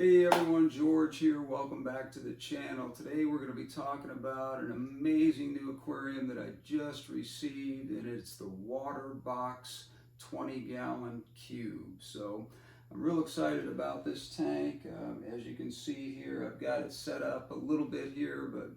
Hey everyone, George here. Welcome back to the channel. Today we're going to be talking about an amazing new aquarium that I just received, and it's the WATERBOX 20-gallon cube. So I'm real excited about this tank. As you can see here, I've got it set up a little bit here, but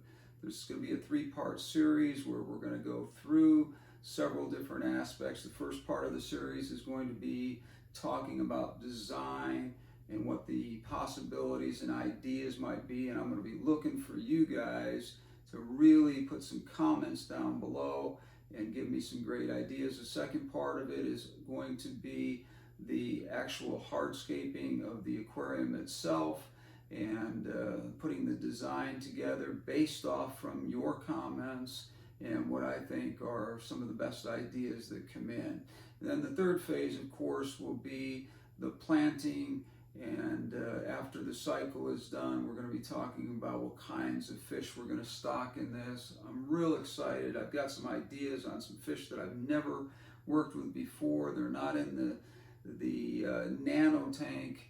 there's going to be a three-part series where we're going to go through several different aspects. The first part of the series is going to be talking about design and what the possibilities and ideas might be, and I'm going to be looking for you guys to really put some comments down below and give me some great ideas. The second part of it is going to be the actual hardscaping of the aquarium itself and putting the design together based off from your comments and what I think are some of the best ideas that come in. And then the third phase, of course, will be the planting. And after the cycle is done, we're going to be talking about what kinds of fish we're going to stock in this. I'm real excited. I've got some ideas on some fish that I've never worked with before. They're not in the nano tank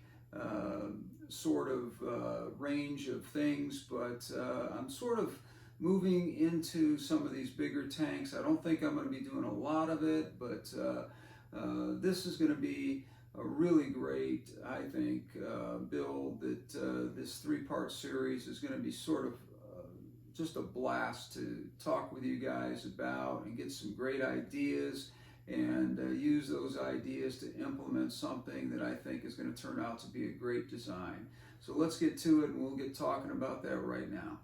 sort of range of things, but I'm sort of moving into some of these bigger tanks. I don't think I'm going to be doing a lot of it, but this is going to be a really great, I think, build that this three-part series is going to be sort of just a blast to talk with you guys about and get some great ideas and use those ideas to implement something that I think is going to turn out to be a great design. So let's get to it, and we'll get talking about that right now.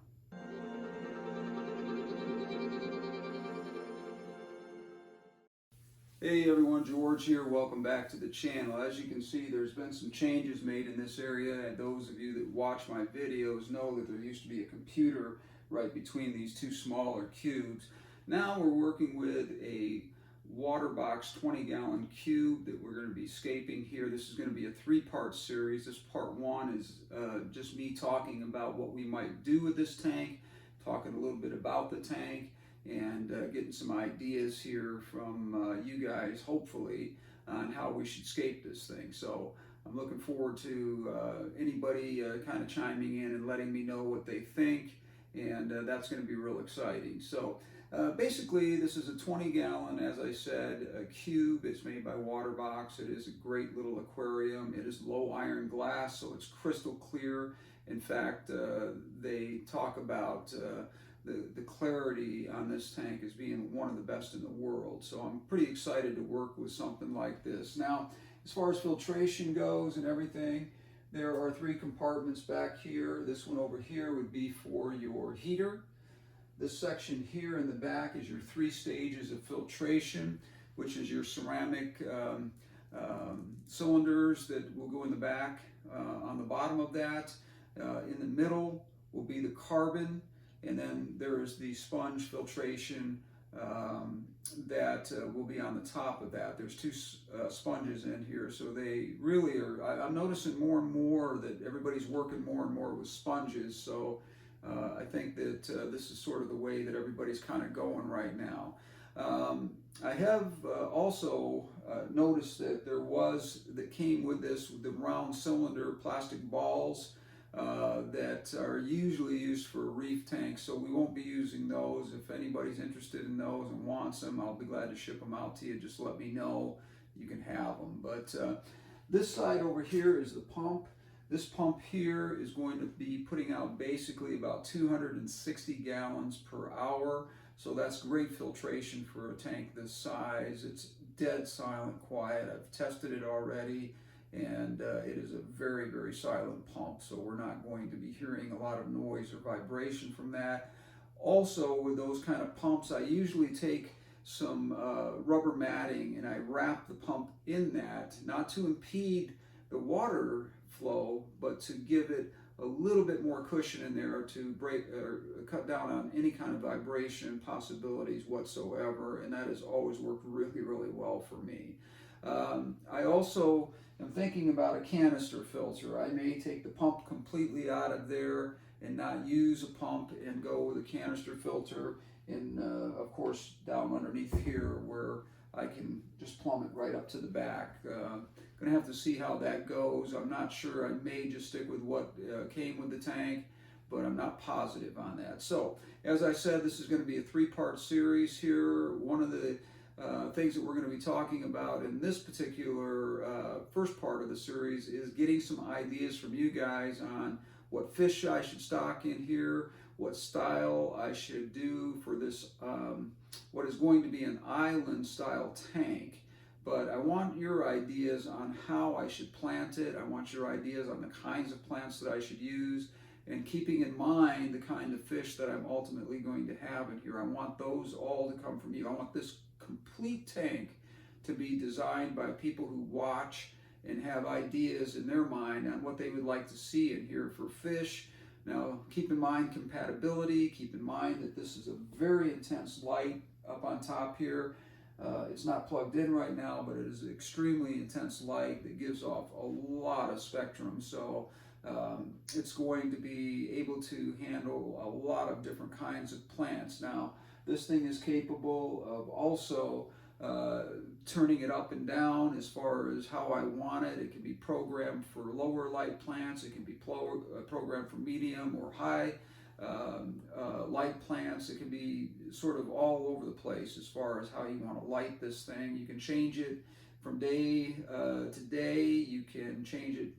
Hey everyone, George here. Welcome back to the channel. As you can see, there's been some changes made in this area, and those of you that watch my videos know that there used to be a computer right between these two smaller cubes. Now we're working with a WATERBOX 20-gallon cube that we're going to be scaping here. This is going to be a three-part series. This part one is just me talking about what we might do with this tank, talking a little bit about the tank, and getting some ideas here from you guys, hopefully, on how we should scape this thing. So I'm looking forward to anybody kind of chiming in and letting me know what they think, and that's going to be real exciting. So basically, this is a 20-gallon, as I said, a cube. It's made by WATERBOX. It is a great little aquarium. It is low iron glass, so it's crystal clear. In fact, they talk about the clarity on this tank as being one of the best in the world. So I'm pretty excited to work with something like this. Now, as far as filtration goes and everything, there are three compartments back here. This one over here would be for your heater. This section here in the back is your 3 stages of filtration, which is your ceramic cylinders that will go in the back. On the bottom of that, in the middle will be the carbon, and then there is the sponge filtration that will be on the top of that. There's 2 sponges in here, so they really are, I'm noticing more and more that everybody's working more and more with sponges, so I think that this is sort of the way that everybody's kind of going right now. I have also noticed that that came with this, the round cylinder plastic balls that are usually used for reef tanks, so we won't be using those. If anybody's interested in those and wants them, I'll be glad to ship them out to you. Just let me know. You can have them. But this side over here is the pump. This pump here is going to be putting out basically about 260 gallons per hour. So that's great filtration for a tank this size. It's dead silent quiet. I've tested it already, and it is a very, very silent pump. So we're not going to be hearing a lot of noise or vibration from that. Also, with those kind of pumps, I usually take some rubber matting and I wrap the pump in that, not to impede the water flow, but to give it a little bit more cushion in there to break or cut down on any kind of vibration possibilities whatsoever, and that has always worked really, really well for me. I also am thinking about a canister filter. I may take the pump completely out of there and not use a pump and go with a canister filter, and of course down underneath here where I can just plumb it right up to the back. Gonna have to see how that goes. I'm not sure. I may just stick with what came with the tank, but I'm not positive on that. So, as I said, this is going to be a three-part series here. One of the things that we're going to be talking about in this particular first part of the series is getting some ideas from you guys on what fish I should stock in here, what style I should do for this, what is going to be an island style tank. But I want your ideas on how I should plant it. I want your ideas on the kinds of plants that I should use, and keeping in mind the kind of fish that I'm ultimately going to have in here. I want those all to come from you. I want this complete tank to be designed by people who watch and have ideas in their mind on what they would like to see in here for fish. Now, keep in mind compatibility. Keep in mind that this is a very intense light up on top here. It's not plugged in right now, but it is extremely intense light that gives off a lot of spectrum. So it's going to be able to handle a lot of different kinds of plants. Now, this thing is capable of also turning it up and down as far as how I want it. It can be programmed for lower light plants. It can be programmed for medium or high light plants. It can be sort of all over the place as far as how you want to light this thing. You can change it from day to day. You can change it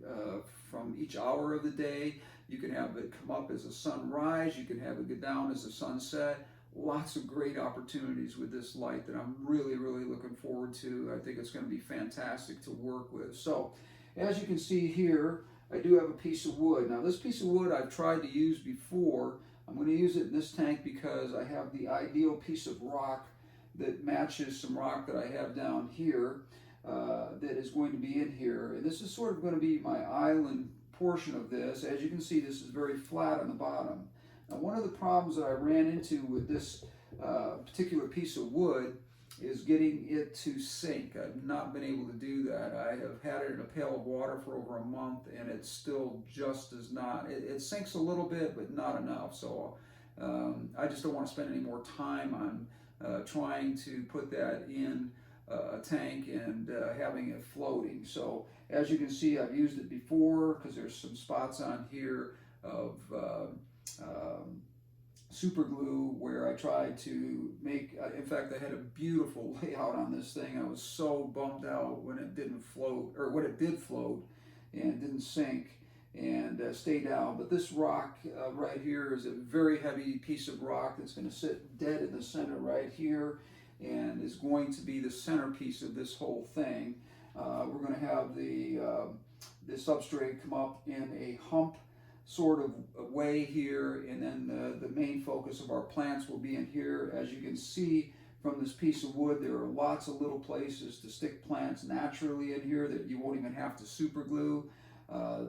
from each hour of the day. You can have it come up as a sunrise. You can have it go down as a sunset. Lots of great opportunities with this light that I'm really, really looking forward to. I think it's going to be fantastic to work with. So, as you can see here, I do have a piece of wood. Now, this piece of wood I've tried to use before. I'm going to use it in this tank because I have the ideal piece of rock that matches some rock that I have down here that is going to be in here. And this is sort of going to be my island portion of this. As you can see, this is very flat on the bottom. Now, one of the problems that I ran into with this particular piece of wood is getting it to sink. I've not been able to do that. I have had it in a pail of water for over a month, and it still just does not. It sinks a little bit, but not enough. So I just don't want to spend any more time on trying to put that in a tank and having it floating. So as you can see, I've used it before because there's some spots on here of super glue where I tried to make, in fact, I had a beautiful layout on this thing. I was so bummed out when it didn't float, or when it did float and didn't sink and stay down. But this rock right here is a very heavy piece of rock that's going to sit dead in the center right here and is going to be the centerpiece of this whole thing. We're going to have the substrate come up in a hump sort of way here, and then the main focus of our plants will be in here. As you can see from this piece of wood, there are lots of little places to stick plants naturally in here that you won't even have to super glue.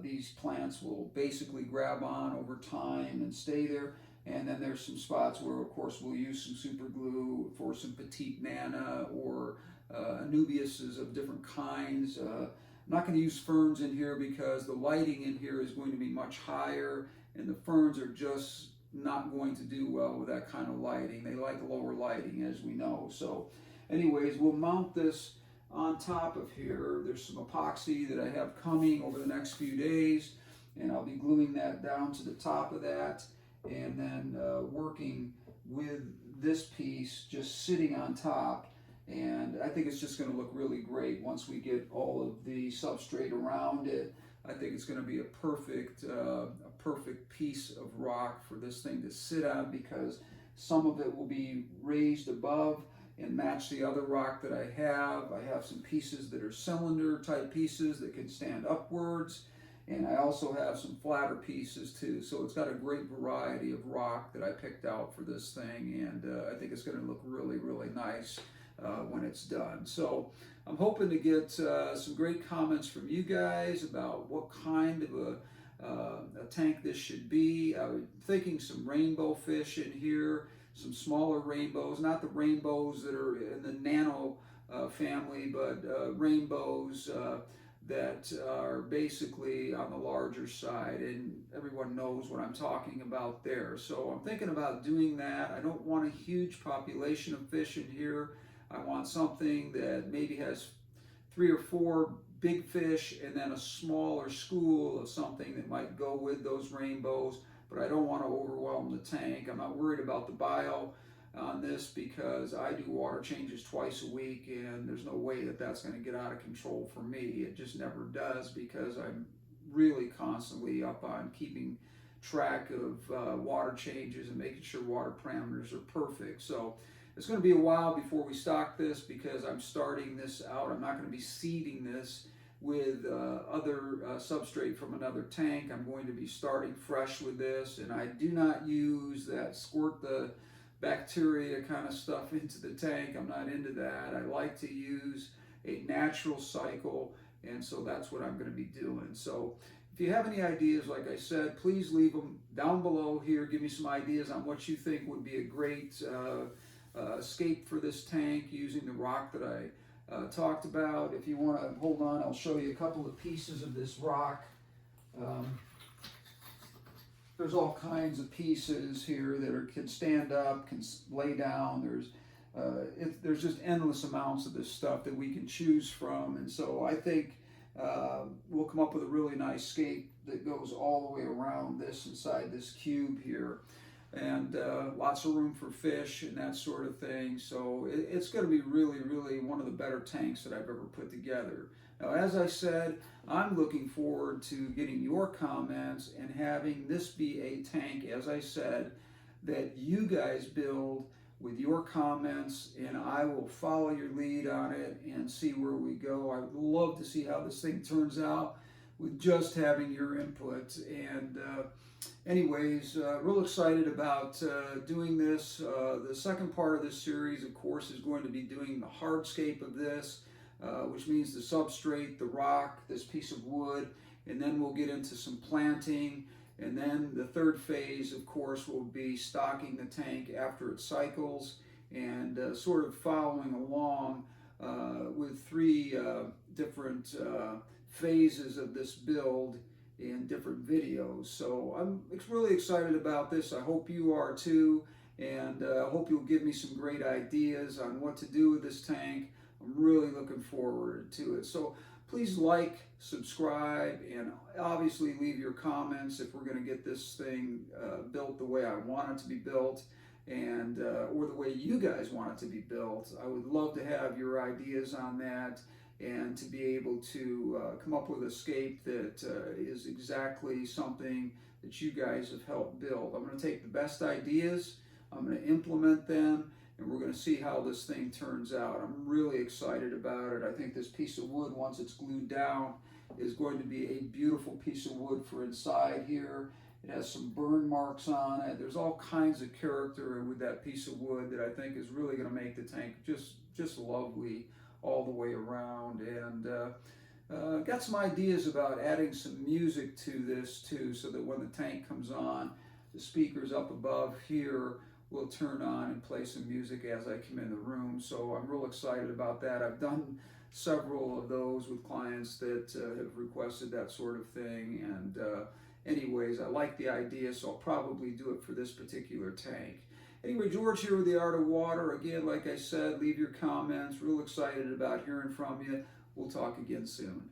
These plants will basically grab on over time and stay there. And then there's some spots where, of course, we'll use some super glue for some petite nana or anubiases of different kinds. I'm not going to use ferns in here because the lighting in here is going to be much higher, and the ferns are just not going to do well with that kind of lighting. They like lower lighting, as we know. So anyways, we'll mount this on top of here. There's some epoxy that I have coming over the next few days, and I'll be gluing that down to the top of that, and then working with this piece just sitting on top. And I think it's just going to look really great once we get all of the substrate around it. I think it's going to be a perfect piece of rock for this thing to sit on, because some of it will be raised above and match the other rock that I have. I have some pieces that are cylinder type pieces that can stand upwards, and I also have some flatter pieces too. So it's got a great variety of rock that I picked out for this thing, and I think it's going to look really, really nice when it's done. So I'm hoping to get some great comments from you guys about what kind of a tank this should be. I'm thinking some rainbow fish in here, some smaller rainbows, not the rainbows that are in the nano family, but rainbows that are basically on the larger side, and everyone knows what I'm talking about there. So I'm thinking about doing that. I don't want a huge population of fish in here. I want something that maybe has 3 or 4 big fish and then a smaller school of something that might go with those rainbows, but I don't want to overwhelm the tank. I'm not worried about the bio on this because I do water changes twice a week, and there's no way that that's going to get out of control for me. It just never does because I'm really constantly up on keeping track of water changes and making sure water parameters are perfect. So it's going to be a while before we stock this because I'm starting this out. I'm not going to be seeding this with other substrate from another tank. I'm going to be starting fresh with this, and I do not use that squirt the bacteria kind of stuff into the tank. I'm not into that. I like to use a natural cycle, and so that's what I'm going to be doing. So if you have any ideas, like I said, please leave them down below here. Give me some ideas on what you think would be a great escape for this tank using the rock that I talked about. If you want to hold on, I'll show you a couple of pieces of this rock. There's all kinds of pieces here that can stand up, can lay down. There's just endless amounts of this stuff that we can choose from, and so I think we'll come up with a really nice scape that goes all the way around this inside this cube here, and lots of room for fish and that sort of thing. So it's going to be really, really one of the better tanks that I've ever put together. Now, as I said, I'm looking forward to getting your comments and having this be a tank, as I said, that you guys build with your comments, and I will follow your lead on it and see where we go. I would love to see how this thing turns out with just having your input. And anyways, real excited about doing this. The second part of this series, of course, is going to be doing the hardscape of this, which means the substrate, the rock, this piece of wood, and then we'll get into some planting. And then the third phase, of course, will be stocking the tank after it cycles and sort of following along with 3 different phases of this build in different videos. So I'm really excited about this. I hope you are too, and I hope you'll give me some great ideas on what to do with this tank. I'm really looking forward to it. So please like, subscribe, and obviously leave your comments if we're going to get this thing built the way I want it to be built, and or the way you guys want it to be built. I would love to have your ideas on that and to be able to come up with a escape that is exactly something that you guys have helped build. I'm going to take the best ideas, I'm going to implement them, and we're going to see how this thing turns out. I'm really excited about it. I think this piece of wood, once it's glued down, is going to be a beautiful piece of wood for inside here. It has some burn marks on it. There's all kinds of character with that piece of wood that I think is really going to make the tank just lovely all the way around. And got some ideas about adding some music to this too, so that when the tank comes on, the speakers up above here will turn on and play some music as I come in the room. So I'm real excited about that. I've done several of those with clients that have requested that sort of thing. And anyways, I like the idea, so I'll probably do it for this particular tank. Anyway, George here with The Art of Water. Again, like I said, leave your comments. Real excited about hearing from you. We'll talk again soon.